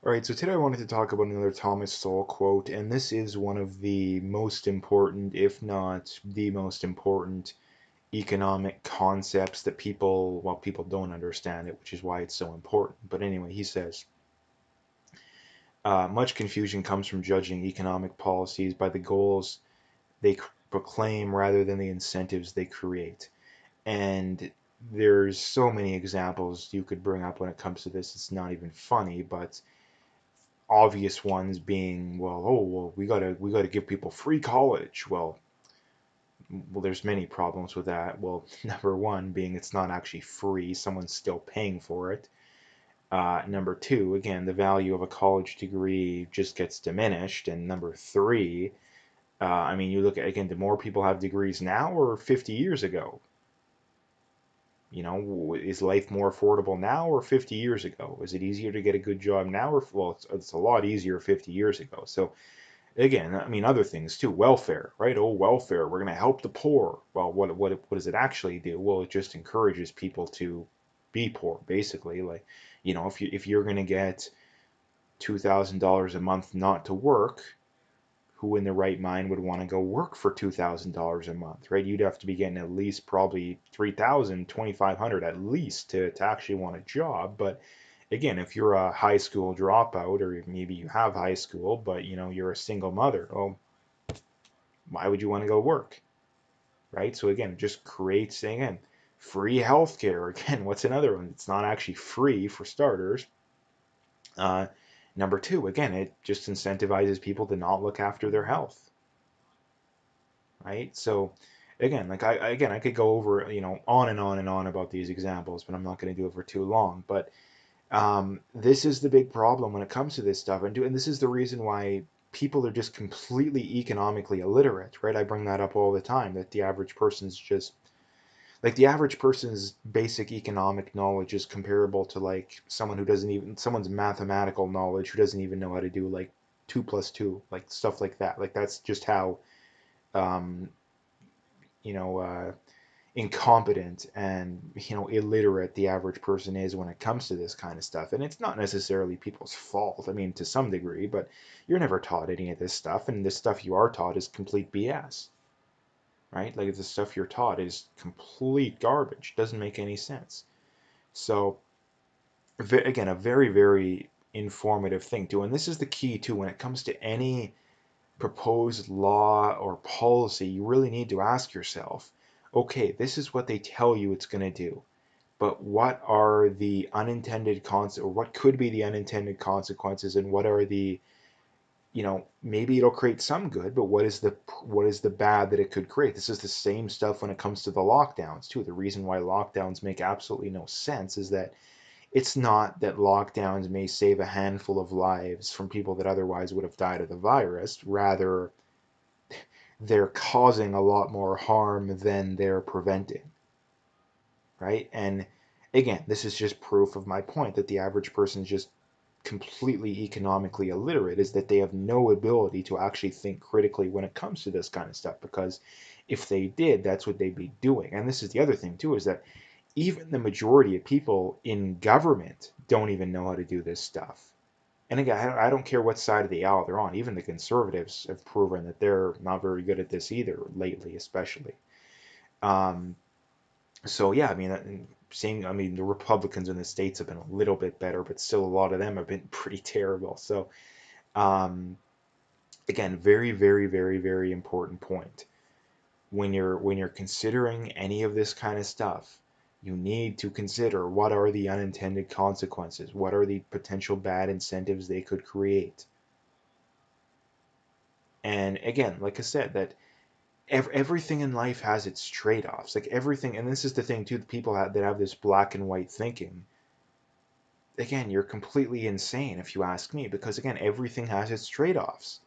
All right, so today I wanted to talk about another Thomas Sowell quote, and this is one of the most important, if not the most important, economic concepts that people don't understand it, which is why it's so important. But anyway, he says, much confusion comes from judging economic policies by the goals they proclaim rather than the incentives they create. And there's so many examples you could bring up when it comes to this. It's not even funny, but obvious ones being, well, oh, well, we gotta give people free college. Well, there's many problems with that. Well, number one being it's not actually free; someone's still paying for it. Number two, again, the value of a college degree just gets diminished. And number three, I mean, you look at again, do more people have degrees now or 50 years ago? You know, is life more affordable now or 50 years ago? Is it easier to get a good job now or well, it's a lot easier 50 years ago. So again, I mean, other things too. Welfare, right? Oh, welfare. We're going to help the poor. Well, what does it actually do? Well, it just encourages people to be poor, basically. Like, you know, if you're going to get $2,000 a month not to work, who in their right mind would want to go work for $2,000 a month, right? You'd have to be getting at least probably 3,000, 2,500 at least to actually want a job. But again, if you're a high school dropout, or maybe you have high school, but you know you're a single mother, oh, why would you want to go work, right? So again, it just creates again free healthcare. Again, what's another one? It's not actually free for starters. Uh, Number two, again, it just incentivizes people to not look after their health, right? So again, like I could go over on and on and on about these examples, but I'm not going to do it for too long. But this is the big problem when it comes to this stuff, and this is the reason why people are just completely economically illiterate, right? I bring that up all the time, that the average person's just like the average person's basic economic knowledge is comparable to like someone who doesn't even someone's mathematical knowledge who doesn't even know how to do like two plus two, like stuff like that. Like that's just how um, you know incompetent and illiterate the average person is when it comes to this kind of stuff. And it's not necessarily people's fault, I mean, to some degree, but you're never taught any of this stuff, and this stuff you are taught is complete BS, right? Like the stuff you're taught is complete garbage, doesn't make any sense. So again, a very, very informative thing too, and this is the key too when it comes to any proposed law or policy. You really need to ask yourself, okay, this is what they tell you it's going to do, but what are the unintended or what could be the unintended consequences, and what are the, maybe it'll create some good, but what is the bad that it could create? This is the same stuff when it comes to the lockdowns too. The reason why lockdowns make absolutely no sense is that it's not that lockdowns may save a handful of lives from people that otherwise would have died of the virus. Rather, they're causing a lot more harm than they're preventing, right? And again, this is just proof of my point that the average person is just completely economically illiterate, is that they have no ability to actually think critically when it comes to this kind of stuff, because if they did, that's what they'd be doing. And this is the other thing too, is that even the majority of people in government don't even know how to do this stuff. And again, I don't care what side of the aisle they're on. Even the conservatives have proven that they're not very good at this either, lately, especially. Um, so yeah, I mean, I mean, the Republicans in the states have been a little bit better, but still, a lot of them have been pretty terrible. So um, again, very, very, very, very important point. When you're considering any of this kind of stuff, you need to consider what are the unintended consequences, what are the potential bad incentives they could create. And again, like I said, that everything in life has its trade-offs. Like everything, and this is the thing too, the people that have this black and white thinking. Again, you're completely insane if you ask me, because again, everything has its trade-offs,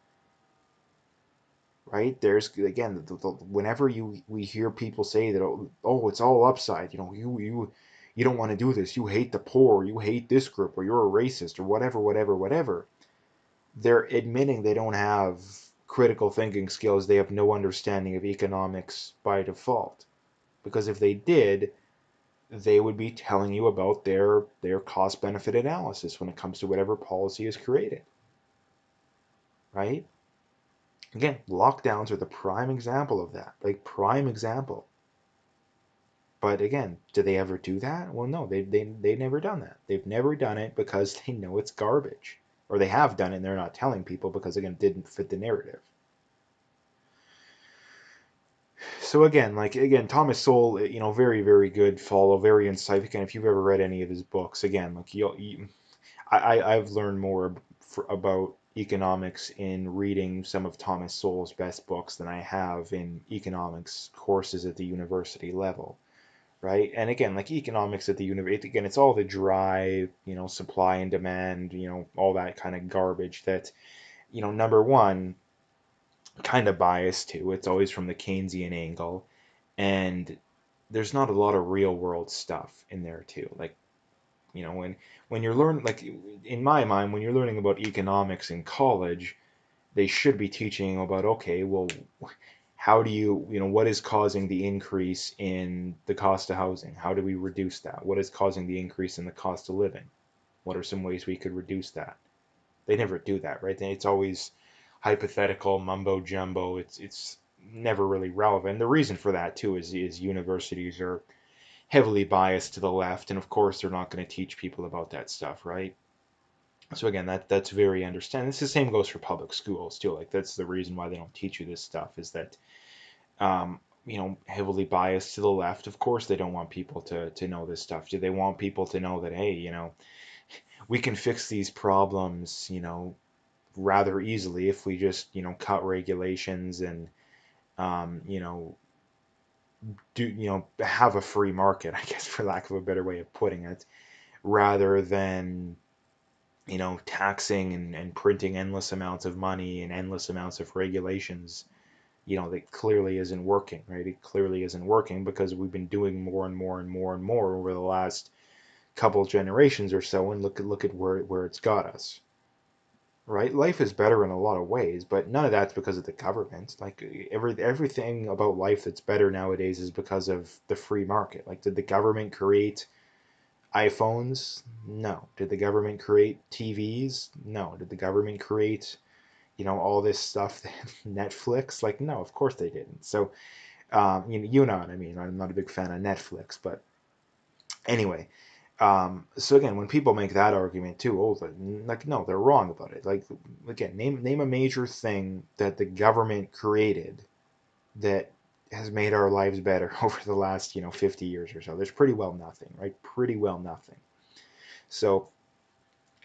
right? There's again, whenever we hear people say that, oh, it's all upside, you don't want to do this, you hate the poor, you hate this group, or you're a racist, or whatever, whatever, whatever. They're admitting they don't have critical thinking skills. They have no understanding of economics by default. Because if they did, they would be telling you about their cost benefit analysis when it comes to whatever policy is created, right? Again, lockdowns are the prime example of that, like prime example. But again, do they ever do that? Well, no, they've never done that. They've never done it because they know it's garbage. Or they have done it and they're not telling people because, again, it didn't fit the narrative. So again, Thomas Sowell, very, very good follow, very insightful. Again, if you've ever read any of his books, again, like I've learned more about economics in reading some of Thomas Sowell's best books than I have in economics courses at the university level, right? And again, like economics at the university, again, it's all the dry, supply and demand, all that kind of garbage that, number one, kind of biased too. It's always from the Keynesian angle, and there's not a lot of real world stuff in there too. Like, when you're learning, like in my mind, when you're learning about economics in college, they should be teaching about, okay, well, how do what is causing the increase in the cost of housing? How do we reduce that? What is causing the increase in the cost of living? What are some ways we could reduce that? They never do that, right? It's always hypothetical mumbo jumbo. It's never really relevant. The reason for that too is universities are heavily biased to the left, and of course they're not going to teach people about that stuff, right? So again, that's very understandable. It's the same goes for public schools too. Like that's the reason why they don't teach you this stuff is that heavily biased to the left. Of course they don't want people to know this stuff. Do they want people to know that, hey, we can fix these problems, rather easily if we just, cut regulations and you know, do have a free market, I guess, for lack of a better way of putting it, rather than taxing and printing endless amounts of money and endless amounts of regulations, that clearly isn't working, right? It clearly isn't working because we've been doing more and more and more and more over the last couple generations or so, and look at where it's got us, right? Life is better in a lot of ways, but none of that's because of the government. Like everything about life that's better nowadays is because of the free market. Like, did the government create iPhones? No. Did the government create TVs? No. Did the government create, all this stuff, Netflix? Like, no, of course they didn't. So, you know what I mean. I'm not a big fan of Netflix, but anyway. So again, when people make that argument too, oh, like no, they're wrong about it. Like again, name a major thing that the government created that has made our lives better over the last 50 years or so. There's pretty well nothing, right? Pretty well nothing. So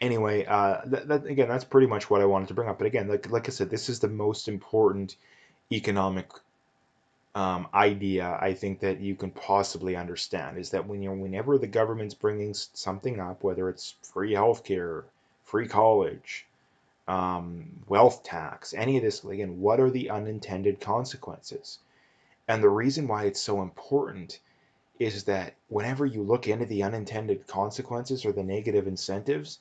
anyway, that again, that's pretty much what I wanted to bring up. But again, like I said, this is the most important economic idea I think that you can possibly understand is that whenever the government's bringing something up, whether it's free healthcare, free college, wealth tax, any of this, again, what are the unintended consequences? And the reason why it's so important is that whenever you look into the unintended consequences or the negative incentives,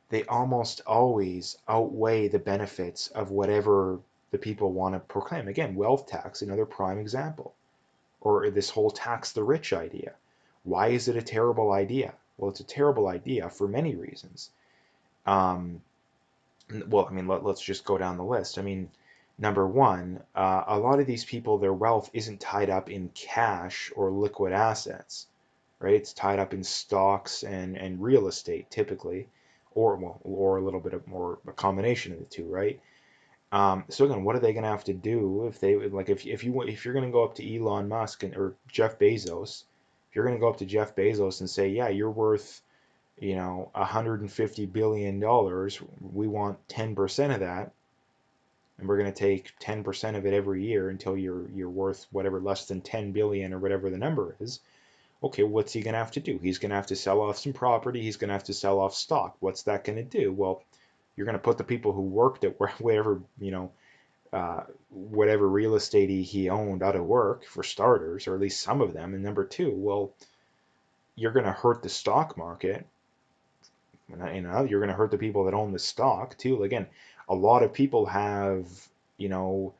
they almost always outweigh the benefits of whatever the people want to proclaim. Again, wealth tax, another prime example, or this whole tax the rich idea. Why is it a terrible idea? Well, it's a terrible idea for many reasons. Um, well, I mean, let's just go down the list. I mean, number one, a lot of these people, their wealth isn't tied up in cash or liquid assets, right? It's tied up in stocks and real estate typically, or well, or a little bit of more a combination of the two, right? So again, what are they going to have to do if they like if you're going to go up to Elon Musk or Jeff Bezos, if you're going to go up to Jeff Bezos and say, yeah, you're worth $150 billion, we want 10% of that, and we're going to take 10% of it every year until you're worth whatever less than 10 billion or whatever the number is. Okay, what's he going to have to do? He's going to have to sell off some property. He's going to have to sell off stock. What's that going to do? Well, you're going to put the people who worked at wherever, whatever real estate he owned out of work, for starters, or at least some of them. And number two, well, you're going to hurt the stock market. You're going to hurt the people that own the stock too. Again, a lot of people have, you know,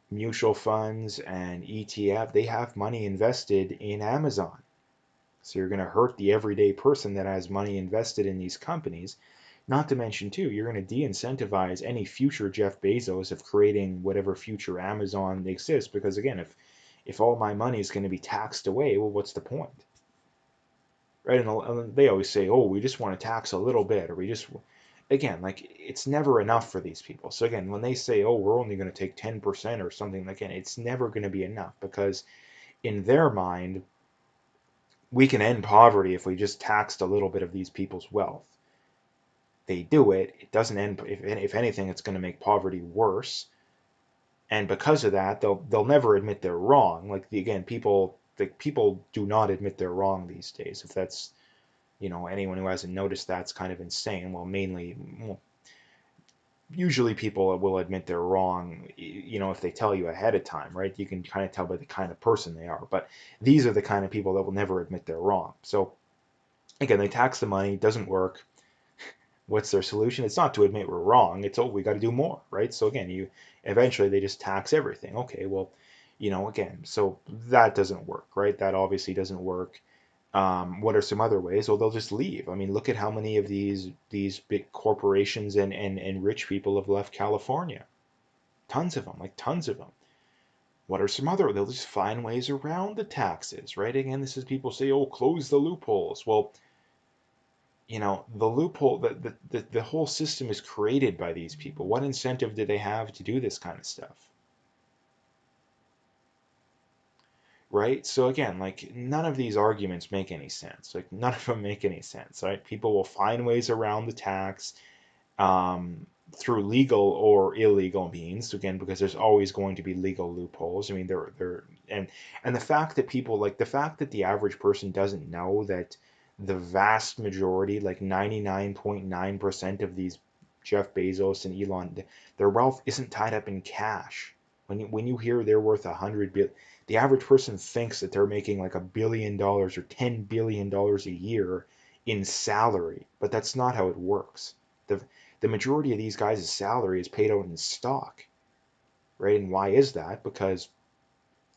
mutual funds and ETF. They have money invested in Amazon. So you're going to hurt the everyday person that has money invested in these companies. Not to mention, too, you're going to de-incentivize any future Jeff Bezos of creating whatever future Amazon exists. Because again, if all my money is going to be taxed away, well, what's the point? Right? And they always say, oh, we just want to tax a little bit, or we just, again, like it's never enough for these people. So again, when they say, oh, we're only going to take 10% or something, again, it's never going to be enough because in their mind, we can end poverty if we just taxed a little bit of these people's wealth. They do it, it doesn't end, if anything, it's going to make poverty worse. And because of that, they'll never admit they're wrong. Again, people do not admit they're wrong these days. If that's, anyone who hasn't noticed that's kind of insane. Well, usually people will admit they're wrong, if they tell you ahead of time, right? You can kind of tell by the kind of person they are. But these are the kind of people that will never admit they're wrong. So again, they tax the money, it doesn't work. What's their solution? It's not to admit we're wrong. It's, oh, we got to do more, right? So again, eventually they just tax everything. Okay, well, again, so that doesn't work, right? That obviously doesn't work. What are some other ways? Well, they'll just leave. I mean, look at how many of these big corporations and rich people have left California. Tons of them, like tons of them. What are some other? They'll just find ways around the taxes, right? Again, this is people say, oh, close the loopholes. Well, the loophole, the whole system is created by these people. What incentive do they have to do this kind of stuff? Right? So again, like none of these arguments make any sense. Like none of them make any sense, right? People will find ways around the tax through legal or illegal means. Again, because there's always going to be legal loopholes. I mean, there and the fact that people like the fact that the average person doesn't know that the vast majority, like 99.9% of these Jeff Bezos and Elon, their wealth isn't tied up in cash. When you hear they're worth 100 billion, the average person thinks that they're making like $1 billion or $10 billion a year in salary, but that's not how it works. The the majority of these guys' salary is paid out in stock, right? And why is that? Because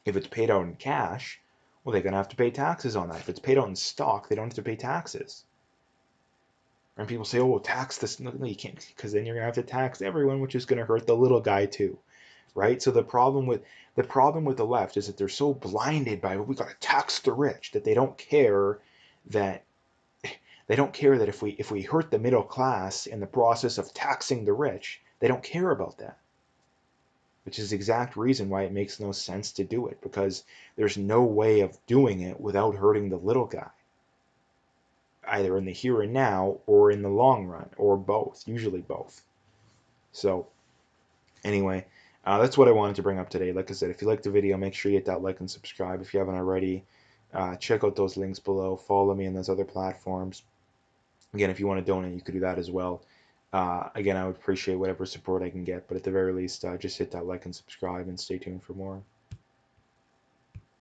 if it's paid out in cash, well, they're going to have to pay taxes on that. If it's paid out in stock, they don't have to pay taxes. And people say, oh, well, tax this. No, you can't, because then you're going to have to tax everyone, which is going to hurt the little guy too, right? So the problem with the left is that they're so blinded by, well, we got to tax the rich, that that they don't care that if we hurt the middle class in the process of taxing the rich, they don't care about that. Which is the exact reason why it makes no sense to do it, because there's no way of doing it without hurting the little guy, either in the here and now or in the long run, or both, usually both. So anyway, that's what I wanted to bring up today. Like I said, if you liked the video, make sure you hit that like and subscribe if you haven't already. Check out those links below. Follow me on those other platforms. Again, if you want to donate, you could do that as well. Again, I would appreciate whatever support I can get, but at the very least, just hit that like and subscribe and stay tuned for more.